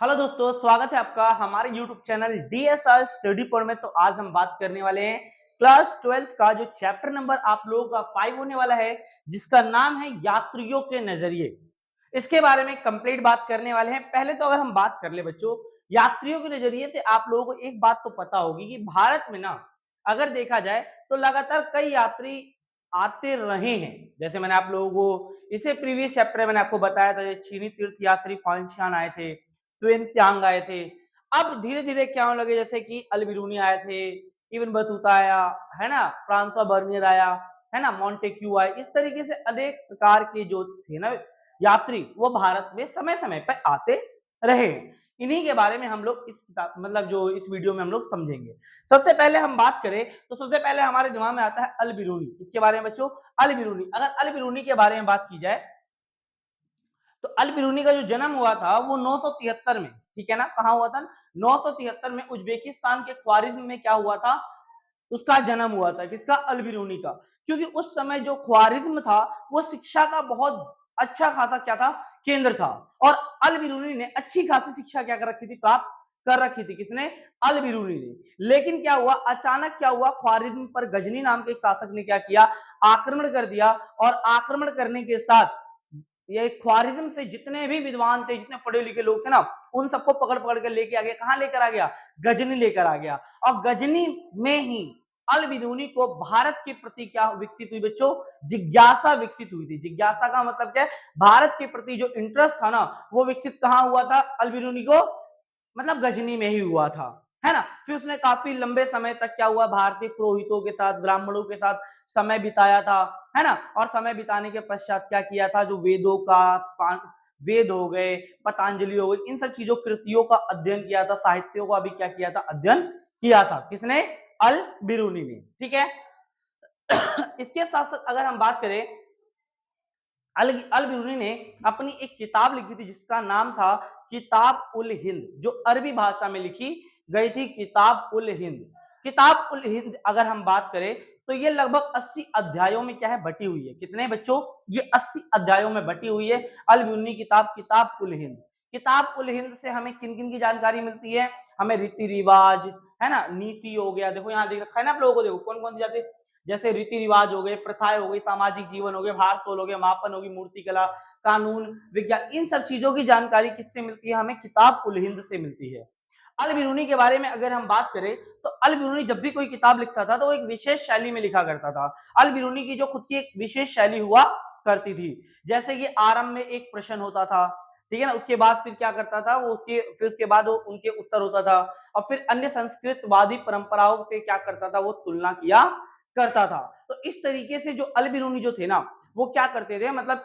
Hello दोस्तों, स्वागत है आपका हमारे YouTube channel DSR study point में। तो आज हम बात करने वाले हैं क्लास 12th का जो चैप्टर नंबर आप लोगों का 5 होने वाला है, जिसका नाम है यात्रियों के नजरिए। इसके बारे में कंप्लीट बात करने वाले हैं। पहले तो अगर हम बात कर ले बच्चों, यात्रियों के नजरिए से आप लोगों को एक बात तो पता होगी कि भारत में ना अगर देखा जाए तो लगातार कई यात्री आते रहे हैं। जैसे मैंने आप लोगों को इसे प्रीवियस चैप्टर में मैंने आपको बताया था, चीनी तीर्थ यात्री फांशियान आए थे, स्वेन त्यांग आए थे। अब धीरे-धीरे क्या होने लगे, जैसे कि अल-बिरूनी आए थे, इब्न बतूता आया, है ना? फ्रांसवा बर्नियर आया, है ना? मोंटेक्यू आए। इस तरीके से अनेक प्रकार के जो थे ना यात्री, वो भारत में समय-समय पे आते रहे हैं। इन्हीं के बारे में हम लोग इस किताब मतलब जो इस वीडियो में हम लोग समझेंगे। सबसे पहले हम बात करें तो सबसे पहले हमारे दिमाग में आता है अल-बिरूनी। किसके बारे में बच्चों? अल-बिरूनी। अगर अल-बिरूनी के बारे में बात की जाए तो अल-बिरूनी का जो जन्म हुआ था वो 973 में, ठीक है ना? कहाँ हुआ था? 973 में उज्बेकिस्तान के ख्वारिज्म में क्या हुआ था? उसका जन्म हुआ था। किसका? अल-बिरूनी का। क्योंकि उस समय जो ख्वारिज्म था वो शिक्षा का बहुत अच्छा खासा क्या था? केंद्र था। और अल-बिरूनी ने अच्छी खासी शिक्षा क्या कर रखी थी? प्राप्त कर रखी थी। किसने? अल-बिरूनी ने। लेकिन क्या हुआ? अचानक क्या हुआ? ख्वारिज्म पर गजनी नाम के एक शासक ने क्या किया? आक्रमण कर दिया। और आक्रमण करने के साथ ये ख्वारिज्म से जितने भी विद्वान थे, जितने पढ़े लिखे लोग थे ना, उन सबको पकड़ पकड़ कर लेके आ गया। कहां लेकर आ गया? गजनी लेकर आ गया। और गजनी में ही अल-बिरूनी को भारत के प्रति क्या विकसित हुई बच्चों? जिज्ञासा विकसित हुई थी। जिज्ञासा का मतलब क्या है? भारत के प्रति जो इंटरेस्ट था ना, वो विकसित कहां हुआ था? अल-बिरूनी को मतलब गजनी में ही हुआ था, है ना? फिर उसने काफी लंबे समय तक क्या हुआ? भारतीय पुरोहितों के साथ, ब्राह्मणों के साथ समय बिताया था, है ना? और समय बिताने के पश्चात क्या किया था? जो वेदों का वेद हो गए, पतंजलि हो गई, इन सब चीजों कृतियों का अध्ययन किया था, साहित्यों का भी क्या किया था? अध्ययन किया था। किसने? अल बिरूनी ने। ठीक है। इसके साथ साथ अगर हम बात करें, अल अल बिरूनी ने अपनी एक किताब लिखी थी जिसका नाम था किताब उल हिंद, जो अरबी भाषा में लिखी गई थी। किताब उल हिंद। किताब उल हिंद अगर हम बात करें तो ये लगभग 80 अध्यायों में क्या है? बटी हुई है। कितने बच्चों? ये 80 अध्यायों में बटी हुई है अल बिरूनी किताब, किताब उल हिंद। किताब उल हिंद से हमें किन किन की जानकारी मिलती है? हमें रीति रिवाज, है ना, नीति हो गया, देखो यहाँ देख रखा है ना आप लोगों को, देखो कौन कौन सी जाती, जैसे रीति रिवाज हो गए, प्रथाएं हो गई, सामाजिक जीवन हो गए, भार तोल हो गया, मापन होगी, मूर्ति कला, कानून, विज्ञान, इन सब चीजों की जानकारी किससे मिलती है? हमें किताब उल हिंद से मिलती है। अल बिरूनी के बारे में अगर हम बात करें तो अल बिरूनी जब भी कोई किताब लिखता था तो वो एक विशेष शैली में लिखा करता था। अल बिरूनी की जो खुद की एक विशेष शैली हुआ करती थी। जैसे कि आरंभ में एक प्रश्न होता था, ठीक है ना? उसके बाद फिर क्या करता था वो, उसके फिर उसके बाद वो उनके उत्तर होता था। और फिर अन्य संस्कृतवादी परंपराओं से क्या करता था? वो तुलना किया करता था। तो इस तरीके से जो अल बिरूनी जो थे ना, वो क्या करते थे, मतलब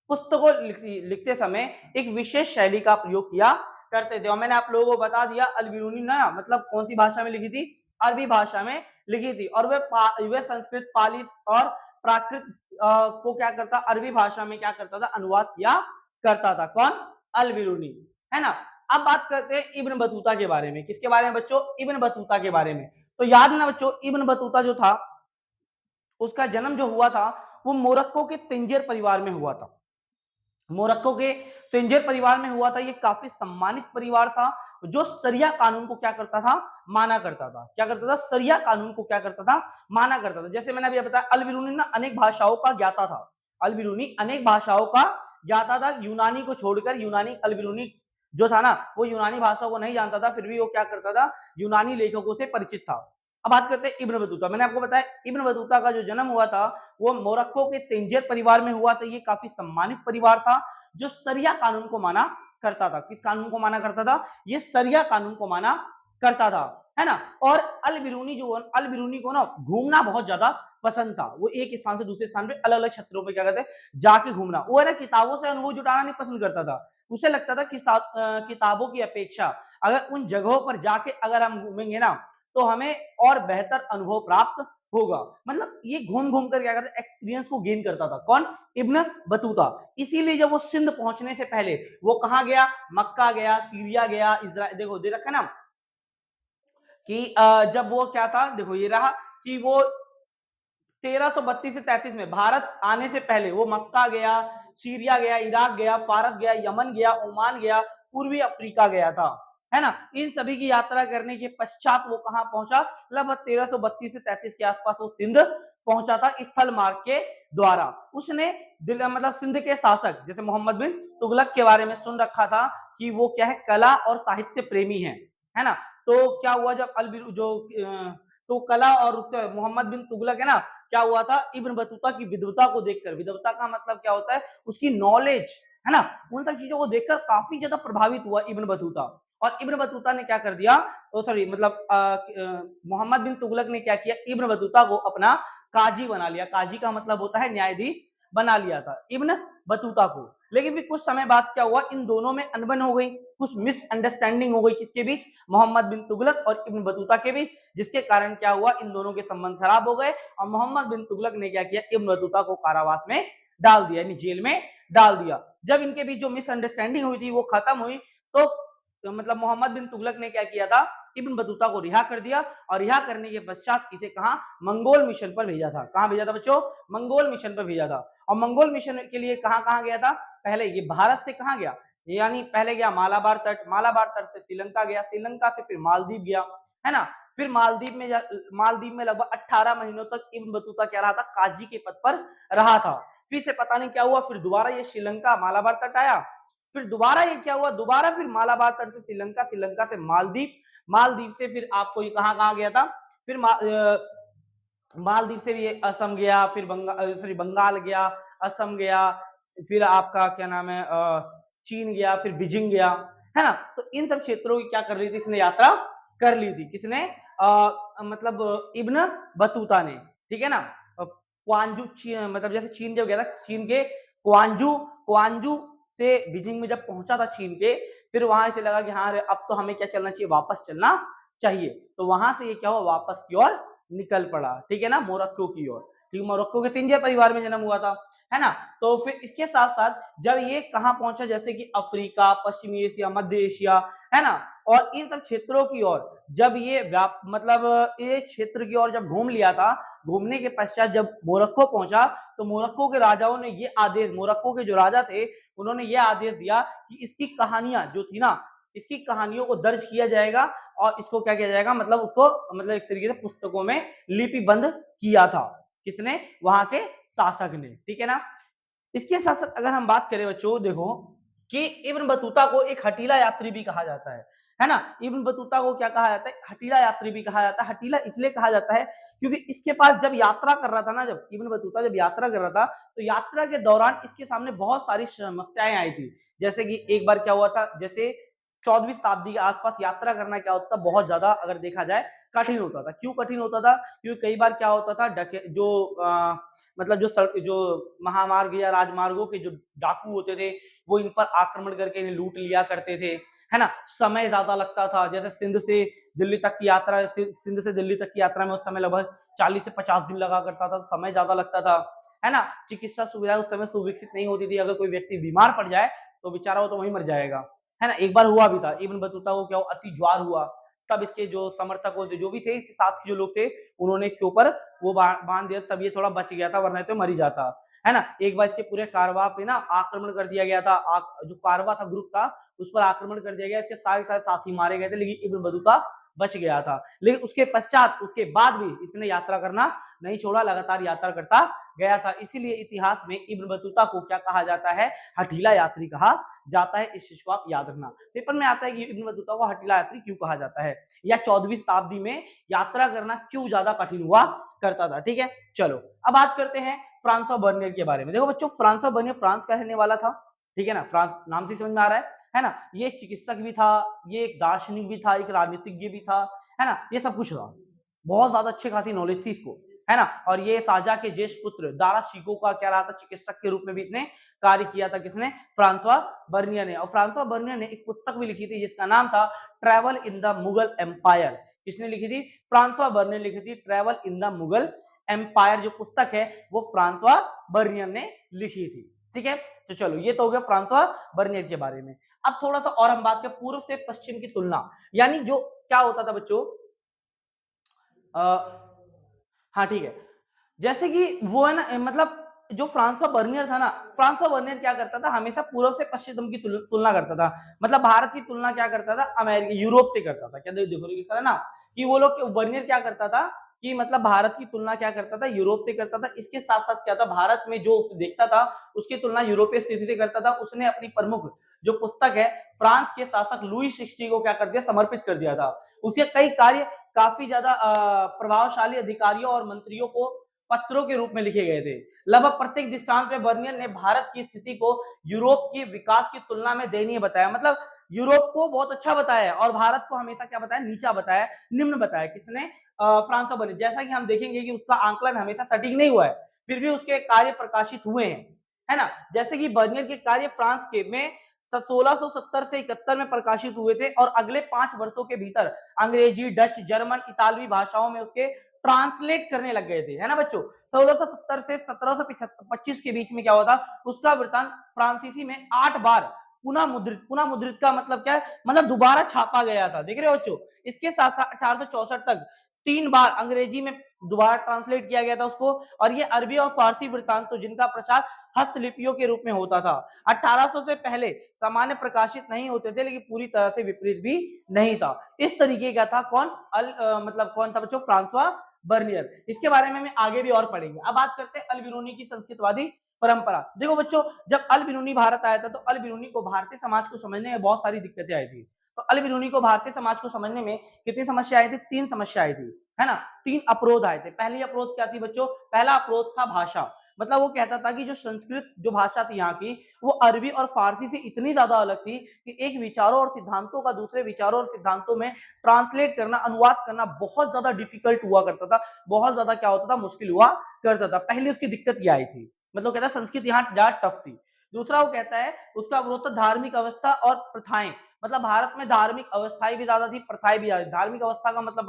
पुस्तकों लिखते समय एक विशेष शैली का प्रयोग किया करते थे। और मैंने आप लोगों को बता दिया अल बिरूनी ना मतलब कौन सी भाषा में लिखी थी? अरबी भाषा में लिखी थी। और वे संस्कृत, पाली और प्राकृत को क्या करता? अरबी भाषा में क्या करता था? अनुवाद किया करता था। कौन? अल बिरूनी, है ना? अब बात करते हैं इब्न बतूता के बारे में। किसके बारे में बच्चों? इब्न बतूता के बारे में। तो याद ना बच्चों, इब्न बतूता जो था उसका जन्म जो हुआ था वो मोरक्को के तिंजर परिवार में हुआ था। मोरक्को के तिंजर परिवार में हुआ था। ये काफी सम्मानित परिवार था जो शरिया कानून को क्या करता था? माना करता था। क्या करता था? शरिया कानून को क्या करता था? माना करता था। जैसे मैंने अभी बताया, अल बिरूनी ना अनेक भाषाओं का ज्ञाता था। अल बिरूनी अनेक भाषाओं का ज्ञाता था। यूनानी को छोड़कर, यूनानी अल बिरूनी जो था ना वो यूनानी भाषा को नहीं जानता था, फिर भी वो क्या करता था? यूनानी लेखकों से परिचित था। अब बात करते हैं इब्न बतूता। मैंने आपको बताया इब्न बतूता का जो जन्म हुआ था वो मोरक्को के तिंजर परिवार में हुआ था। ये काफी सम्मानित परिवार था जो शरिया कानून को माना करता था। किस कानून को माना करता था? ये शरिया कानून को माना करता था, है ना? और अल बिरूनी जो, अल बिरूनी को ना घूमना बहुत ज्यादा पसंद था। वो एक स्थान से दूसरे स्थान पे अलग अलग क्षेत्रों पे क्या करते, जाके घूमना। वो है ना किताबों से अनुभव जुटाना नहीं पसंद करता था। उसे लगता था कि किताबों की अपेक्षा अगर उन जगहों पर जाके अगर हम घूमेंगे ना तो हमें और बेहतर अनुभव प्राप्त होगा। मतलब ये घूम घूम कर क्या करता, एक्सपीरियंस को गेन करता था। कौन? Ibn Battuta. इसीलिए जब वो सिंध पहुंचने से पहले वो कहां गया? मक्का गया, सीरिया गया, इजराइल, देखो दे रखा ना कि जब वो क्या था, देखो ये रहा कि वो 1332 से 33 में भारत आने से पहले वो मक्का गया, सीरिया गया, इराक गया, फारस गया, यमन गया, ओमान गया, पूर्वी अफ्रीका गया था, है ना। इन सभी की यात्रा करने के पश्चात वो कहां पहुंचा, लगभग 1332 से 33 के आसपास वो सिंध पहुंचा था स्थल मार्ग के द्वारा। उसने मतलब सिंध के शासक जैसे मोहम्मद बिन तुगलक के बारे में सुन रखा था कि वो क्या है, कला और साहित्य प्रेमी है ना। तो क्या हुआ जब तो कला और उसके मोहम्मद बिन तुगलक है ना, क्या हुआ था, इब्न बतूता की विद्वता को देखकर, विद्वता का मतलब क्या होता है, उसकी नॉलेज, है ना, उन सब चीजों को देखकर काफी ज्यादा प्रभावित हुआ इब्न बतूता। और इब्न बतूता ने क्या कर दिया, सॉरी मतलब मोहम्मद बिन तुगलक ने क्या किया, इब्न बतूता को अपना काजी बना लिया। काजी का मतलब होता है न्यायाधीश, बना लिया था इब्न बतूता को। लेकिन फिर कुछ समय बाद क्या हुआ, इन दोनों में अनबन हो गई, कुछ मिसअंडरस्टैंडिंग हो गई, किसके बीच, मोहम्मद बिन तुगलक और इब्न बतूता के बीच, जिसके कारण क्या हुआ, इन दोनों के संबंध खराब हो गए और मोहम्मद बिन तुगलक ने क्या किया, इब्न बतूता को कारावास में डाल दिया, यानी जेल में डाल दिया। जब इनके बीच जो मिसअंडरस्टैंडिंग हुई थी वो खत्म हुई, तो मतलब मोहम्मद बिन तुगलक ने क्या किया था, इब्न बतूता को रिहा कर दिया और रिहा करने के पश्चात इसे कहां, मंगोल मिशन पर भेजा था। कहां भेजा था बच्चों, मंगोल मिशन पर भेजा था। और मंगोल मिशन के लिए कहां गया था, पहले ये भारत से कहां गया, यानी पहले गया मालाबार तट, मालाबार तट से श्रीलंका गया, श्रीलंका से फिर मालदीव गया, है ना। फिर मालदीव में लगभग 18 महीनों तक इब्न बतूता क्या रहा था, काजी के पद पर रहा था। फिर से पता नहीं क्या हुआ, फिर दोबारा ये श्रीलंका मालाबार तट आया, फिर दोबारा ये क्या हुआ, दोबारा फिर मालाबार तट से श्रीलंका, श्रीलंका से मालदीव, मालदीव से फिर आपको ये कहां गया था, फिर मालदीव से भी असम गया, फिर बंगाल गया, असम गया, फिर आपका क्या नाम है, चीन गया, फिर बीजिंग गया, है ना। तो इन सब क्षेत्रों की क्या कर ली थी, इसने यात्रा कर ली थी, किसने, मतलब इब्न बतूता ने, ठीक है ना। क्वांजू मतलब जैसे चीन जब गया था, चीन के क्वांजू से बीजिंग में जब पहुंचा था चीन के, फिर वहां से लगा कि हाँ अब तो हमें क्या चलना चाहिए, वापस चलना चाहिए। तो वहां से ये क्या हुआ, वापस की ओर निकल पड़ा, ठीक है ना, मोरक्को की ओर। ठीक, मोरक्को के तिंजे परिवार में जन्म हुआ था, है ना। तो फिर इसके साथ साथ जब ये कहां पहुंचा, जैसे कि अफ्रीका, पश्चिमी एशिया, मध्य एशिया, है ना, और इन सब क्षेत्रों की ओर जब ये मतलब ये क्षेत्र की ओर जब घूम लिया था, घूमने के पश्चात जब मोरक्को पहुंचा, तो मोरक्को के राजाओं ने ये आदेश, मोरक्को के जो राजा थे उन्होंने ये आदेश दिया कि इसकी कहानियां जो थी ना, इसकी कहानियों को दर्ज किया जाएगा और इसको क्या किया जाएगा, मतलब उसको मतलब एक तरीके से पुस्तकों में लिपिबंद किया था, किसने, वहां के शासक ने, ठीक है ना। इसके साथ साथ अगर हम बात करें बच्चों, देखो कि इब्न बतूता को एक हठीला यात्री भी कहा जाता है ना। इब्न बतूता को क्या कहा जाता है, हठीला यात्री भी कहा जाता है। हठीला इसलिए कहा जाता है क्योंकि इसके पास जब यात्रा कर रहा था ना, जब इब्न बतूता जब यात्रा कर रहा था, तो यात्रा के दौरान इसके सामने बहुत सारी समस्याएं आई थी। जैसे कि एक बार क्या हुआ था, जैसे 14वीं शताब्दी के आसपास यात्रा करना क्या होता था, बहुत ज्यादा अगर देखा जाए कठिन होता था। क्यों कठिन होता था, क्योंकि कई बार क्या होता था, मतलब जो महामार्ग या राजमार्गों के जो डाकू होते थे, वो इन पर आक्रमण करके इन्हें लूट लिया करते थे, है ना। समय ज्यादा लगता था, जैसे सिंध से दिल्ली तक की यात्रा, सिंध से दिल्ली तक की यात्रा में उस समय लगभग 40 से 50 दिन लगा करता था, समय ज्यादा लगता था, है ना। चिकित्सा सुविधा उस समय सुविकसित नहीं होती थी, अगर कोई व्यक्ति बीमार पड़ जाए तो बेचारा वो तो वहीं मर जाएगा, है ना। एक बार हुआ भी था, इब्न बतूता को क्या हुआ, अति ज्वार हुआ, तब इसके जो समर्थक होते, जो भी थे, इसके साथ के जो लोग थे, उन्होंने इसके ऊपर वो बांध दिया, तब ये थोड़ा बच गया था, वरना तो मर ही जाता, है ना। एक बार इसके पूरे कारवां पे ना आक्रमण कर दिया गया था, जो कारवां था, ग्रुप था, उस पर आक्रमण कर दिया गया, इसके सारे साथी मारे गए थे, लेकिन इब्न बतूता बच गया था। लेकिन उसके पश्चात, उसके बाद भी इसने यात्रा करना नहीं छोड़ा, लगातार यात्रा करता गया था। इसीलिए इतिहास में इब्न बतूता को क्या कहा जाता है, हठीला यात्री कहा जाता है। इस चीज को आप याद रखना, पेपर में आता है कि इब्न बतूता को हठीला यात्री क्यों कहा जाता है, या 14वीं शताब्दी में यात्रा करना क्यों ज्यादा कठिन हुआ करता था, ठीक है। चलो अब बात करते हैं फ्रांसवा बर्नियर के बारे में। देखो बच्चों, फ्रांसवा बर्नियर फ्रांस का रहने वाला था, ठीक है ना, फ्रांस नाम से समझ में आ रहा है ना। ये एक चिकित्सक भी था, ये एक दार्शनिक भी था, एक राजनीतिज्ञ भी था, है ना, ये सब कुछ था। बहुत ज्यादा अच्छी खासी नॉलेज थी इसको, है ना। और ये शाहजहां के ज्येष्ठ पुत्र दारा शिको का क्या रहा था, चिकित्सक के रूप में भी इसने कार्य किया था, किसने, फ्रांसवा बर्नियर ने। और फ्रांसवा बर्नियर ने एक पुस्तक भी लिखी थी जिसका नाम था travel in the Mughal empire. किसने लिखी थी, फ्रांसवा बर्नियर लिखी थी, travel in the Mughal empire जो पुस्तक है वो फ्रांसवा बर्नियर ने लिखी थी, ठीक है। तो चलो ये तो हो गया फ्रांसवा बर्नियर के बारे में। अब थोड़ा सा और हम बात करें पूर्व से पश्चिम की तुलना, यानी जो क्या होता था बच्चों, हाँ ठीक है, जैसे कि वो है ना, मतलब जो फ्रांसवा बर्नियर था ना, फ्रांसवा बर्नियर क्या करता था, हमेशा पूर्व से पश्चिम की तुलना करता था। मतलब भारत की तुलना क्या करता था, अमेरिका यूरोप से करता था। क्या देखो है ना कि वो लोग बर्नियर क्या करता था कि मतलब भारत की तुलना क्या करता था, यूरोप से करता था। इसके साथ साथ क्या था, भारत में जो देखता था उसकी तुलना यूरोपीय स्थिति से करता था। उसने अपनी प्रमुख जो पुस्तक है फ्रांस के शासक लुई 16 को क्या कर दिया, समर्पित कर दिया था। उसके कई कार्य काफी ज्यादा प्रभावशाली अधिकारियों और मंत्रियों को पत्रों के रूप में लिखे गए थे। लगभग प्रत्येक दृष्टांत में बर्नियर ने भारत की स्थिति को यूरोप के विकास की तुलना में दयनीय बताया। मतलब यूरोप को बहुत अच्छा बताया और भारत को हमेशा क्या बताया, नीचा बताया, निम्न बताया। किसने, फ्रांसवा बर्नियर। जैसा कि हम देखेंगे कि उसका आंकलन हमेशा सटीक नहीं हुआ है, फिर भी उसके कार्य प्रकाशित हुए हैं, है ना। जैसे कि बर्नियर के कार्य फ्रांस के में 1670 से 71 में प्रकाशित हुए थे और अगले 5 वर्षों के भीतर अंग्रेजी, डच, जर्मन, इतालवी भाषाओं में उसके ट्रांसलेट करने लग गए थे, है ना बच्चों। 1670 से 1725 के बीच में क्या हुआ था, उसका वृत्तांत फ्रांसीसी में 8 बार पुनः मुद्रित का मतलब क्या है, मतलब दोबारा छापा गया था। देख रहे हो बच्चों। इसके साथ साथ 1864 तक 3 बार अंग्रेजी में दोबारा ट्रांसलेट किया गया था उसको। और ये अरबी और फारसी वृत्तांत तो जिनका प्रचार हस्तलिपियों के रूप में होता था। 1800 से पहले सामान्य प्रकाशित नहीं होते थे, लेकिन पूरी तरह से विपरीत भी नहीं था। इस तरीके का था कौन, मतलब कौन था बच्चों, फ्रांसवा बर्नियर। इसके बारे में हम आगे भी और पढ़ेंगे। अब बात करते हैं अल बिरूनी की संस्कृतवादी परंपरा। देखो बच्चों, जब अल बिरूनी भारत आया था तो अल बिरूनी को भारतीय समाज को समझने में बहुत सारी दिक्कतें आई थी। तो अल बिरूनी को भारतीय समाज को समझने में कितनी समस्या आई थी, 3 समस्या आई थी, है ना। 3 अवरोध आए थे। पहली अवरोध क्या थी बच्चों, पहला अवरोध था भाषा। मतलब वो कहता था कि जो संस्कृत जो भाषा थी यहाँ की, वो अरबी और फारसी से इतनी ज्यादा अलग थी कि एक विचारों और सिद्धांतों का दूसरे विचारों और सिद्धांतों में ट्रांसलेट करना, अनुवाद करना बहुत ज्यादा डिफिकल्ट हुआ करता था, बहुत ज्यादा क्या होता था, मुश्किल हुआ करता था। पहले उसकी दिक्कत ये आई थी, मतलब कहता है संस्कृत यहाँ ज्यादा टफ थी। दूसरा वो कहता है उसका विरोध था धार्मिक अवस्था और प्रथाएं। मतलब भारत में धार्मिक अवस्थाएं भी ज्यादा थी, प्रथाएं भी ज्यादा। धार्मिक अवस्था का मतलब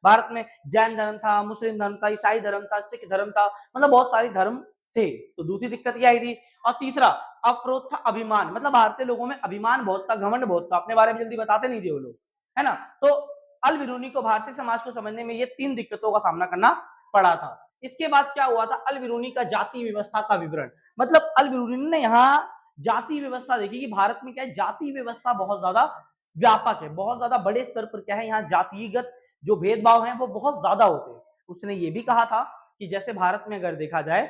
भारत में जैन धर्म था, मुस्लिम धर्म था, ईसाई धर्म था, सिख धर्म था, मतलब बहुत सारी धर्म थे। तो दूसरी दिक्कत ये आई थी। और तीसरा अवरोध था अभिमान। मतलब भारतीय लोगों में अभिमान बहुत था, घमंड बहुत था, अपने बारे में जल्दी बताते नहीं थे वो लोग, है ना। तो अल बिरूनी को भारतीय समाज को समझने में ये 3 दिक्कतों का सामना करना पड़ा था। इसके बाद क्या हुआ था, अल बिरूनी का जाति व्यवस्था का विवरण। मतलब अल बिरूनी ने यहाँ जाति व्यवस्था देखी कि भारत में क्या है, जाति व्यवस्था बहुत ज्यादा व्यापक है, बहुत ज्यादा बड़े स्तर पर क्या है, यहाँ जातिगत जो भेदभाव है वो बहुत ज्यादा होते हैं। उसने ये भी कहा था कि जैसे भारत में अगर देखा जाए,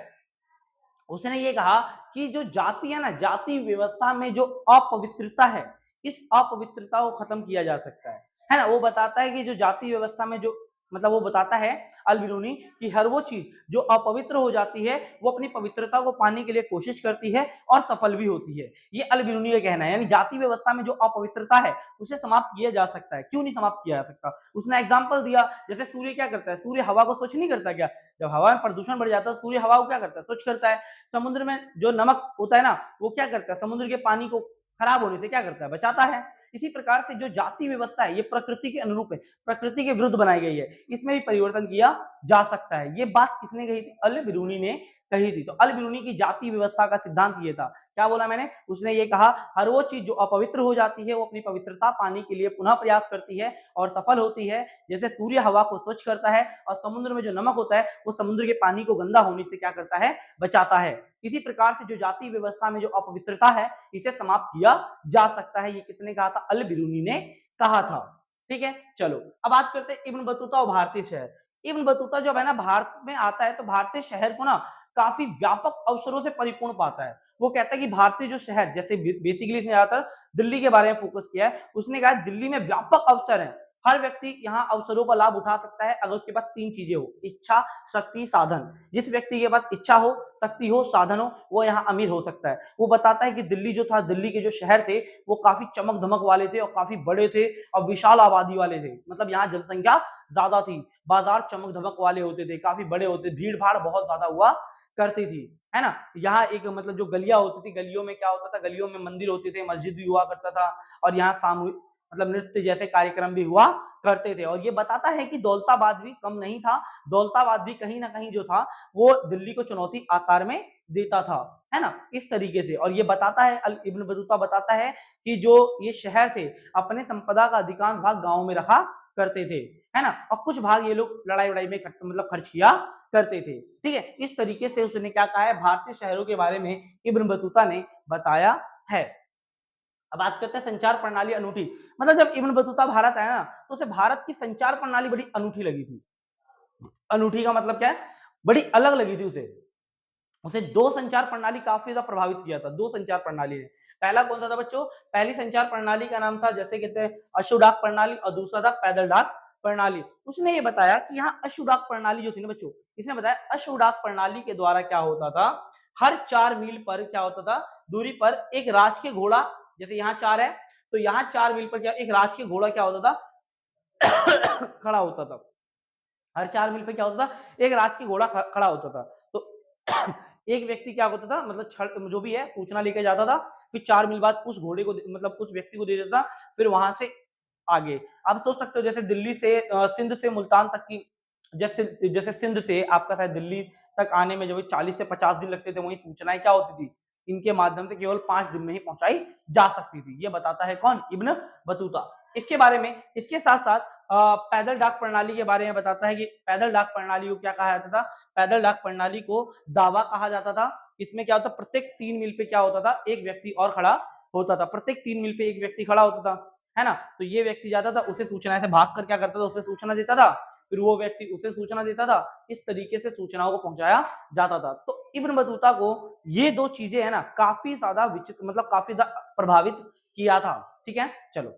उसने ये कहा कि जो जाति है ना, जाति व्यवस्था में जो अपवित्रता है, इस अपवित्रता को खत्म किया जा सकता है ना। वो बताता है कि जो जाति व्यवस्था में जो, मतलब वो बताता है अल बिरूनी कि हर वो चीज जो अपवित्र हो जाती है वो अपनी पवित्रता को पाने के लिए कोशिश करती है और सफल भी होती है। ये अल बिरूनी का कहना है। यानी जाति व्यवस्था में जो अपवित्रता है उसे समाप्त किया जा सकता है। क्यों नहीं समाप्त किया जा सकता, उसने एग्जाम्पल दिया। जैसे सूर्य क्या करता है, सूर्य हवा को स्वच्छ नहीं करता क्या, जब हवा में प्रदूषण बढ़ जाता है सूर्य हवा को क्या करता है, स्वच्छ करता है। समुद्र में जो नमक होता है ना, वो क्या करता है, समुद्र के पानी को खराब होने से क्या करता है, बचाता है। इसी प्रकार से जो जाति व्यवस्था है ये प्रकृति के अनुरूप है, प्रकृति के विरुद्ध बनाई गई है, इसमें भी परिवर्तन किया जा सकता है। ये बात किसने कही थी, अल बिरूनी ने कही थी। तो अल बिरूनी की जाति व्यवस्था का सिद्धांत ये था। क्या बोला मैंने, उसने ये कहा हर वो चीज जो अपवित्र हो जाती है वो अपनी पवित्रता पाने के लिए पुनः प्रयास करती है और सफल होती है। जैसे सूर्य हवा को स्वच्छ करता है और समुद्र में जो नमक होता है वो समुद्र के पानी को गंदा होने से क्या करता है, बचाता है। इसी प्रकार से जो जाति व्यवस्था में जो अपवित्रता है इसे समाप्त किया जा सकता है। ये किसने कहा था, अल बिरूनी ने कहा था। ठीक है, चलो अब बात करते हैं इब्न बतूता और भारतीय शहर। इब्न बतूता जब है ना भारत में आता है तो भारतीय शहर को ना काफी व्यापक अवसरों से परिपूर्ण पाता है। वो कहता है कि भारतीय जो शहर, जैसे बेसिकली ज्यादातर दिल्ली के बारे में फोकस किया है। उसने कहा दिल्ली में व्यापक अवसर है, हर व्यक्ति यहाँ अवसरों का लाभ उठा सकता है अगर उसके पास 3 चीजें हो, इच्छा, शक्ति, साधन। जिस व्यक्ति के पास इच्छा हो, शक्ति हो, साधन हो, वो यहाँ अमीर हो सकता है। वो बताता है कि दिल्ली जो था, दिल्ली के जो शहर थे वो काफी चमक धमक वाले थे और काफी बड़े थे और विशाल आबादी वाले थे। मतलब यहाँ जनसंख्या ज्यादा थी, बाजार चमक धमक वाले होते थे, काफी बड़े होते, भीड़ भाड़ बहुत ज्यादा हुआ करती थी, है ना। यहाँ एक मतलब जो गलियां होती थी, गलियों में क्या होता था, गलियों में मंदिर होते थे, मस्जिद भी हुआ करता था और यहाँ सामूहिक मतलब नृत्य जैसे कार्यक्रम भी हुआ करते थे। और ये बताता है कि दौलताबाद भी कम नहीं था, दौलताबाद भी कहीं ना कहीं जो था वो दिल्ली को चुनौती आकार में देता था, है ना, इस तरीके से। और ये बताता है, अल इब्न बतूता बताता है कि जो ये शहर थे अपने संपदा का अधिकांश भाग गांव में रखा करते थे, है ना, और कुछ भाग ये लोग लड़ाई वड़ाई में मतलब खर्च किया करते थे। ठीक है, इस तरीके से उसने क्या कहा है, भारतीय शहरों के बारे में इब्न बतूता ने बताया है। अब बात करते हैं संचार प्रणाली अनूठी। मतलब जब इब्न बतूता भारत आया ना, तो उसे भारत की संचार प्रणाली बड़ी अनूठी लगी थी। अनूठी का मतलब क्या है, बड़ी अलग लगी थी उसे। उसे दो संचार प्रणाली काफी ज्यादा प्रभावित किया था, दो संचार प्रणाली ने। पहला कौन सा था बच्चों? पहली संचार प्रणाली का नाम था, जैसे कहते हैं, अश्व डाक प्रणाली, और दूसरा था पैदल डाक प्रणाली। उसने ये बताया कि यहाँ अश्व डाक प्रणाली जो थी ना बच्चों, इसने बताया अश्व डाक प्रणाली के द्वारा क्या होता था, हर 4 मील पर क्या होता था, दूरी पर एक राजकीय घोड़ा, जैसे यहाँ 4 है तो यहाँ 4 मील पर क्या एक राजकीय घोड़ा क्या होता था खड़ा होता था। हर 4 मील पे क्या होता था, एक राजकीय घोड़ा खड़ा होता था। तो एक व्यक्ति क्या होता था, मतलब छड़ जो भी है सूचना लेके जाता था, फिर 4 मील बाद उस घोड़े को मतलब उस व्यक्ति को दे देता, फिर वहां से आगे। आप सोच सकते हो जैसे दिल्ली से सिंध से मुल्तान तक की, जैसे जैसे सिंध से आपका शायद दिल्ली तक आने में जब 40 से 50 दिन लगते थे, वही सूचनाएं क्या होती थी, इनके माध्यम से केवल 5 दिन में ही पहुंचाई जा सकती थी। ये बताता है कौन? Ibn Battuta. इसके बारे में, इसके साथ साथ पैदल डाक प्रणाली के बारे में बताता है कि पैदल डाक प्रणाली को क्या कहा जाता था, पैदल डाक प्रणाली को दावा कहा जाता था। इसमें क्या होता, प्रत्येक 3 मील पे क्या होता था, एक व्यक्ति और खड़ा होता था, प्रत्येक 3 मील पे एक व्यक्ति खड़ा होता था, है ना। तो ये व्यक्ति जाता था, उसे सूचना से भाग कर क्या करता था, उसे सूचना देता था, फिर वो व्यक्ति उसे सूचना देता था। इस तरीके से सूचनाओं को पहुंचाया जाता था। तो इब्न बतूता को ये दो चीजें है ना काफी ज्यादा विचित्र, मतलब काफी ज्यादा प्रभावित किया था। ठीक है, चलो,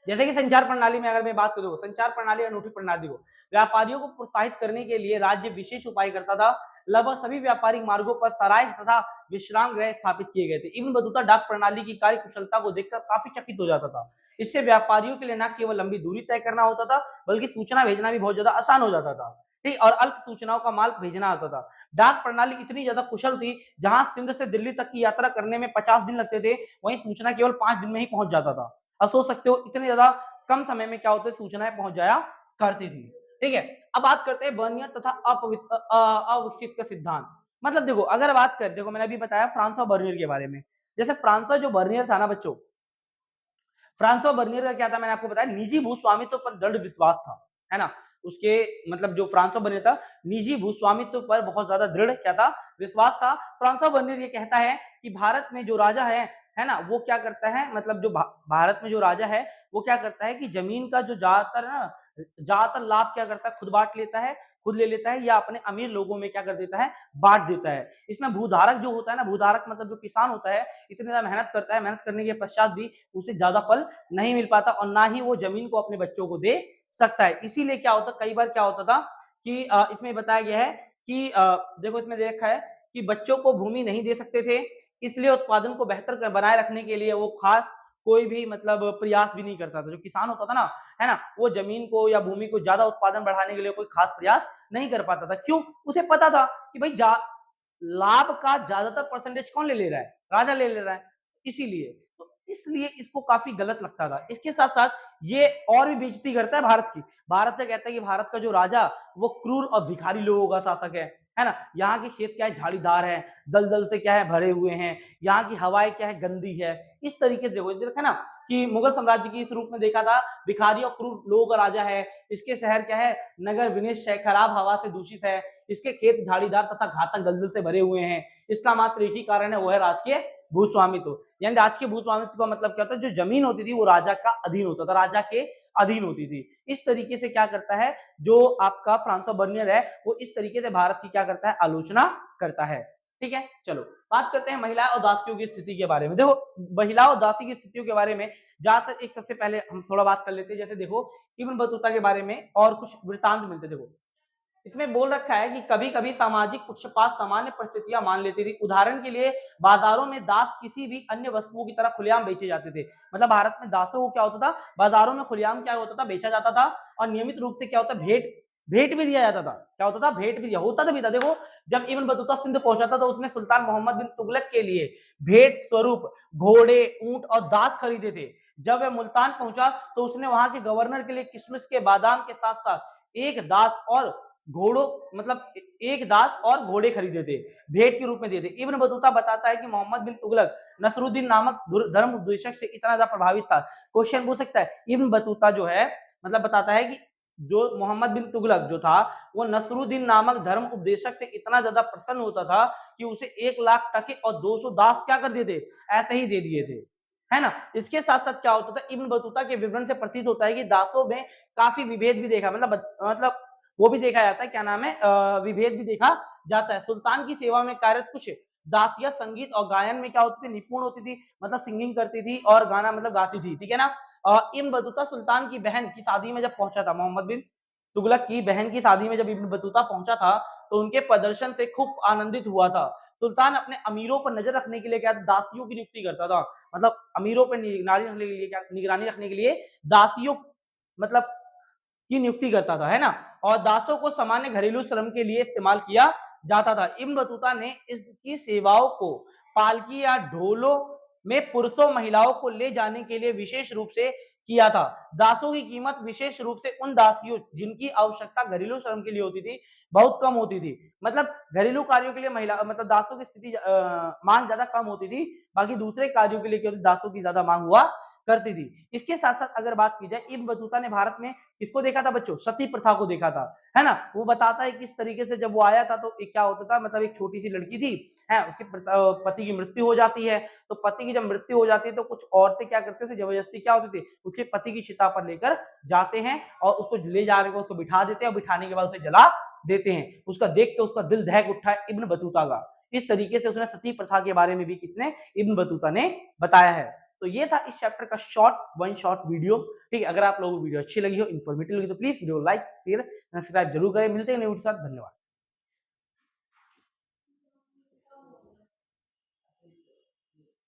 जैसे कि संचार प्रणाली में अगर मैं बात करूं, संचार प्रणाली अनूठी प्रणाली को व्यापारियों को प्रोत्साहित करने के लिए राज्य विशेष उपाय करता था। लगभग सभी व्यापारिक मार्गों पर सराय तथा विश्राम गृह स्थापित किए गए थे। इब्न बतूता डाक प्रणाली की कार्य कुशलता को देखकर काफी चकित हो जाता था। इससे व्यापारियों के लिए न केवल लंबी दूरी तय करना होता था, बल्कि सूचना भेजना भी बहुत ज्यादा आसान हो जाता था। ठीक, और अल्प सूचनाओं का माल भेजना होता था। डाक प्रणाली इतनी ज्यादा कुशल थी, जहां सिंध से दिल्ली तक की यात्रा करने में 50 दिन लगते थे, वहीं सूचना केवल 5 दिन में ही पहुंच जाता था। अब सोच सकते हो इतने ज्यादा कम समय में क्या होते सूचनाएं पहुंच जाया करती थी। ठीक है, अब बात करते हैं बर्नियर तथा अविकसित का सिद्धांत। मतलब देखो, अगर बात कर, देखो मैंने अभी बताया फ्रांसवा बर्नियर के बारे में। जैसे फ्रांसवा जो बर्नियर था ना बच्चों, फ्रांसवा बर्नियर का क्या था, मैंने आपको बताया, निजी भूस्वामित्व पर दृढ़ विश्वास था, है ना। उसके मतलब जो फ्रांसवा बर्नियर था, निजी भूस्वामित्व पर बहुत ज्यादा दृढ़ क्या था, विश्वास था। फ्रांसवा बर्नियर ये कहता है कि भारत में जो राजा है ना, वो क्या करता है, मतलब जो भारत में जो राजा है वो क्या करता है कि जमीन का जो ज्यादातर लाभ क्या करता है, खुद बांट लेता है, खुद ले लेता है, या अपने अमीर लोगों में क्या कर देता है, बांट देता है। इसमें भूधारक जो होता है ना, भूधारक मतलब जो किसान होता है, इतनी ज्यादा मेहनत करता है, मेहनत करने के पश्चात भी उसे ज्यादा फल नहीं मिल पाता, और ना ही वो जमीन को अपने बच्चों को दे सकता है। इसीलिए क्या होता, कई बार क्या होता था कि इसमें बताया गया है कि देखो इसमें देखा है कि बच्चों को भूमि नहीं दे सकते थे, इसलिए उत्पादन को बेहतर बनाए रखने के लिए वो खास कोई भी मतलब प्रयास भी नहीं करता था। जो किसान होता था ना, है ना, वो जमीन को या भूमि को ज्यादा उत्पादन बढ़ाने के लिए कोई खास प्रयास नहीं कर पाता था। क्यों? उसे पता था कि भाई लाभ का ज्यादातर परसेंटेज कौन ले ले रहा है, राजा ले ले रहा है, इसीलिए। तो इसलिए इसको काफी गलत लगता था। इसके साथ साथ ये और भी बेइज्जती करता है भारत की। भारत से कहता है कि भारत का जो राजा वो क्रूर और भिखारी लोगों का शासक है ना। यहाँ के खेत क्या है, झाड़ीदार है, दलदल से क्या है भरे हुए हैं, यहाँ की हवाएं क्या है, गंदी है। इस तरीके से देखा ना कि मुगल साम्राज्य की इस रूप में देखा था, भिखारी और क्रूर लोगों का राजा है। इसके शहर क्या है, नगर विनिष्ट है, खराब हवा से दूषित है, इसके खेत झाड़ीदार तथा घातक दलदल से भरे हुए हैं। इसका मात्र एक ही कारण है, वो है राजकीय भूस्वामित्व। यानी राजकीय भूस्वामित्व का मतलब क्या होता है, जो जमीन होती थी वो राजा का अधीन होता था, राजा के अधीन होती थी। इस तरीके से क्या करता है जो आपका फ्रांसवा बर्नियर है, वो इस तरीके से भारत की क्या करता है, आलोचना करता है। ठीक है, चलो बात करते हैं महिला और दासियों की स्थिति के बारे में। देखो महिला और दासी की स्थितियों के बारे में ज्यादातर, एक सबसे पहले हम थोड़ा बात कर लेते हैं। जैसे देखो इब्न बतूता के बारे में और कुछ वृतांत मिलते। देखो इसमें बोल रखा है कि कभी कभी सामाजिक पक्षपात सामान्य परिस्थितियां मान लेती थी। उदाहरण के लिए बाजारों में दास किसी भी अन्य वस्तुओं की तरह खुलेआम बेचे जाते थे। मतलब भारत में दासों को क्या होता था, बाजारों में खुलेआम क्या होता था, बेचा जाता था। और नियमित रूप से क्या होता, भेंट भेंट भी दिया जाता था। क्या होता था, भेंट भी दिया होता था भी था। देखो जब इब्न बतूता सिंध पहुंचा था तो उसने सुल्तान मोहम्मद बिन तुगलक के लिए भेंट स्वरूप घोड़े, ऊंट और दास खरीदे थे। जब वह मुल्तान पहुंचा तो उसने वहां के गवर्नर के लिए किशमिश के बादाम के साथ साथ एक दास और घोड़ों मतलब एक दास और घोड़े खरीदे थे, भेंट के रूप में दिए थे। इब्न बतूता बताता है कि मोहम्मद बिन तुगलक नसरुद्दीन नामक धर्म उपदेशक से इतना ज्यादा प्रभावित था। क्वेश्चन पूछ सकता है, इब्न बतूता जो है मतलब बताता है कि जो मोहम्मद बिन तुगलक जो था वो नसरुद्दीन नामक धर्म उपदेशक से इतना ज्यादा प्रसन्न होता था कि उसे 1,00,000 टके और 200 दास क्या कर दिए थे, ऐसे ही दे दिए थे, है ना। इसके साथ साथ क्या होता था, इब्न बतूता के विवरण से प्रतीत होता है कि दासों में काफी विभेद भी देखा, मतलब वो भी देखा जाता है, क्या नाम है, विभेद भी देखा जाता है। सुल्तान की सेवा में कार्यरत कुछ दासियां संगीत और गायन में क्या होती थी, निपुण होती थी, मतलब सिंगिंग करती थी और गाना मतलब गाती थी, ठीक है ना। इब्न बतूता सुल्तान की बहन की शादी में जब पहुंचा था, मोहम्मद बिन तुगलक की बहन की शादी में जब इब्न बतूता पहुंचा था तो उनके प्रदर्शन से खूब आनंदित हुआ था। सुल्तान अपने अमीरों पर नजर रखने के लिए क्या दासियों की नियुक्ति करता था, मतलब अमीरों पर निगरानी रखने के लिए दासियों मतलब की नियुक्ति करता था, है ना। और दासों को सामान्य घरेलू श्रम के लिए इस्तेमाल किया जाता था। इब्न बतूता ने इसकी सेवाओं को पालकी या ढोलों में पुरुषों महिलाओं को ले जाने के लिए विशेष रूप से किया था। दासों की कीमत विशेष रूप से उन दासियों जिनकी आवश्यकता घरेलू श्रम के लिए होती थी बहुत कम होती थी। मतलब घरेलू कार्यों के लिए महिला मतलब दासों की स्थिति मांग ज्यादा कम होती थी, बाकी दूसरे कार्यों के लिए दासों की ज्यादा मांग हुआ करती थी। इसके साथ साथ अगर बात की जाए, इब्न बतूता ने भारत में किसको देखा था बच्चों, सती प्रथा को देखा था, है ना। वो बताता है किस तरीके से जब वो आया था तो क्या होता था, मतलब एक छोटी सी लड़की थी, है, उसके पति की मृत्यु हो जाती है। तो पति की जब मृत्यु हो जाती है तो कुछ औरतें क्या करते थे, जबरदस्ती क्या होती थी, उसके पति की चिता पर लेकर जाते हैं और उसको ले जाने को उसको बिठा देते हैं और बिठाने के बाद उसे जला देते हैं। उसका देख के उसका दिल दहक उठा है इब्न बतूता का। इस तरीके से उसने सती प्रथा के बारे में भी किसने, इब्न बतूता ने बताया है। तो ये था इस चैप्टर का वन शॉर्ट वीडियो। ठीक है, अगर आप लोगों को वीडियो अच्छी लगी हो, इन्फॉर्मेटिव लगी तो please video like share subscribe जरूर करें। मिलते हैं नए वीडियो के साथ, धन्यवाद।